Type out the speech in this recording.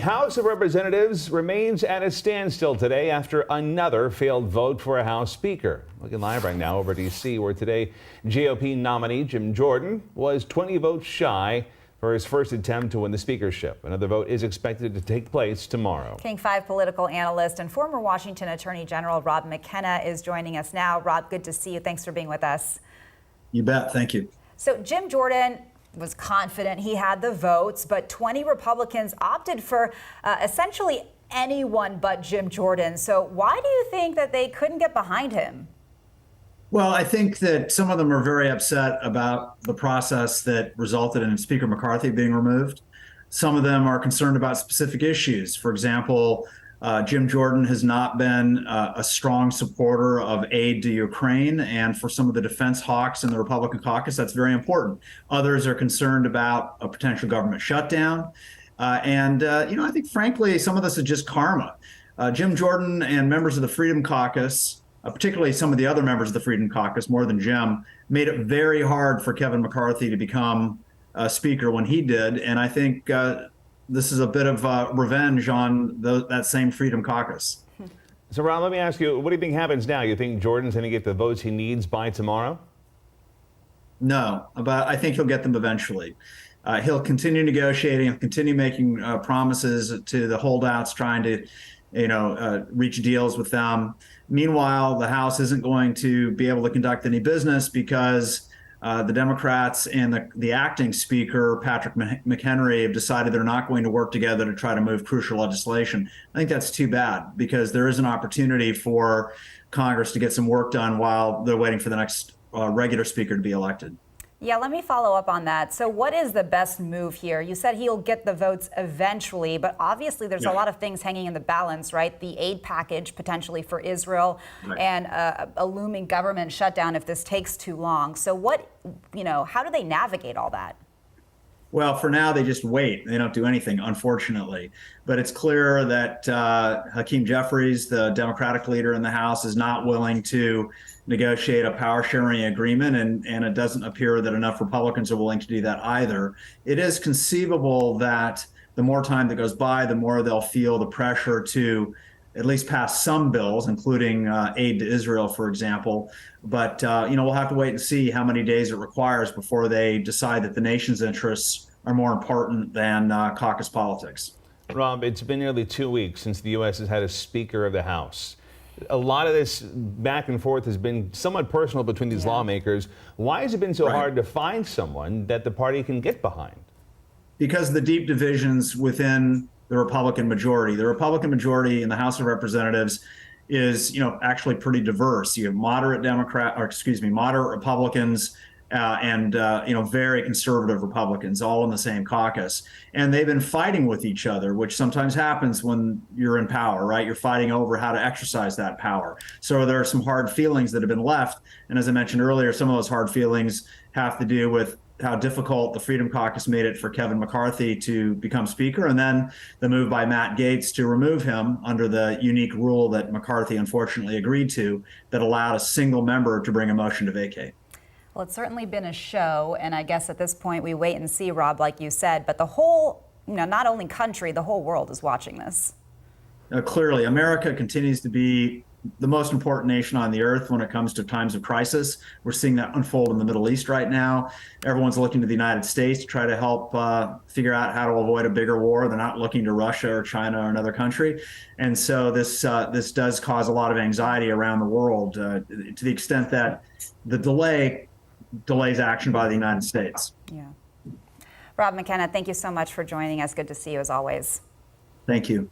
House of Representatives remains at a standstill today after another failed vote for a House Speaker. Looking live right now over D.C., where today GOP nominee Jim Jordan was 20 votes shy for his first attempt to win the speakership. Another vote is expected to take place tomorrow. King 5 political analyst and former Washington Attorney General Rob McKenna is joining us now. Rob, good to see you. Thanks for being with us. You bet. Thank you. So Jim Jordan was confident he had the votes, but 20 Republicans opted for essentially anyone but Jim Jordan. So why do you think that they couldn't get behind him? Well, I think that some of them are very upset about the process that resulted in Speaker McCarthy being removed. Some of them are concerned about specific issues. For example, Jim Jordan has not been a strong supporter of aid to Ukraine, and for some of the defense hawks in the Republican caucus, that's very important. Others are concerned about a potential government shutdown. I think, frankly, some of this is just karma. Jim Jordan and members of the Freedom Caucus, particularly some of the other members of the Freedom Caucus, more than Jim, made it very hard for Kevin McCarthy to become Speaker when he did. And I think this is a bit of revenge on that same Freedom Caucus. So, Ron, let me ask you, what do you think happens now? You think Jordan's going to get the votes he needs by tomorrow? No, but I think he'll get them eventually. He'll continue negotiating, he'll continue making promises to the holdouts, trying to reach deals with them. Meanwhile, the House isn't going to be able to conduct any business because the Democrats and the acting Speaker, Patrick McHenry, have decided they're not going to work together to try to move crucial legislation. I think that's too bad because there is an opportunity for Congress to get some work done while they're waiting for the next regular Speaker to be elected. Yeah, let me follow up on that. So what is the best move here? You said he'll get the votes eventually, but obviously there's a lot of things hanging in the balance, right? The aid package potentially for Israel and a looming government shutdown if this takes too long. So how do they navigate all that? Well, for now, they just wait. They don't do anything, unfortunately. But it's clear that Hakeem Jeffries, the Democratic leader in the House, is not willing to negotiate a power-sharing agreement, and it doesn't appear that enough Republicans are willing to do that either. It is conceivable that the more time that goes by, the more they'll feel the pressure to at least pass some bills, including aid to Israel, for example. But, we'll have to wait and see how many days it requires before they decide that the nation's interests are more important than caucus politics. Rob, it's been nearly 2 weeks since the U.S. has had a Speaker of the House. A lot of this back and forth has been somewhat personal between these lawmakers. Why has it been so hard to find someone that the party can get behind? Because of the deep divisions within the Republican majority. The Republican majority in the House of Representatives is, actually pretty diverse. You have moderate Republicans and very conservative Republicans, all in the same caucus. And they've been fighting with each other, which sometimes happens when you're in power, right? You're fighting over how to exercise that power. So there are some hard feelings that have been left. And as I mentioned earlier, some of those hard feelings have to do with how difficult the Freedom Caucus made it for Kevin McCarthy to become Speaker, and then the move by Matt Gaetz to remove him under the unique rule that McCarthy unfortunately agreed to that allowed a single member to bring a motion to vacate. Well, it's certainly been a show, and I guess at this point we wait and see, Rob, like you said, but the whole, not only country, the whole world is watching this. Clearly, America continues to be the most important nation on the earth when it comes to times of crisis. We're seeing that unfold in the Middle East right now. Everyone's looking to the United States to try to help figure out how to avoid a bigger war. They're not looking to Russia or China or another country. And so this does cause a lot of anxiety around the world to the extent that the delays action by the United States. Yeah. Rob McKenna, thank you so much for joining us. Good to see you as always. Thank you.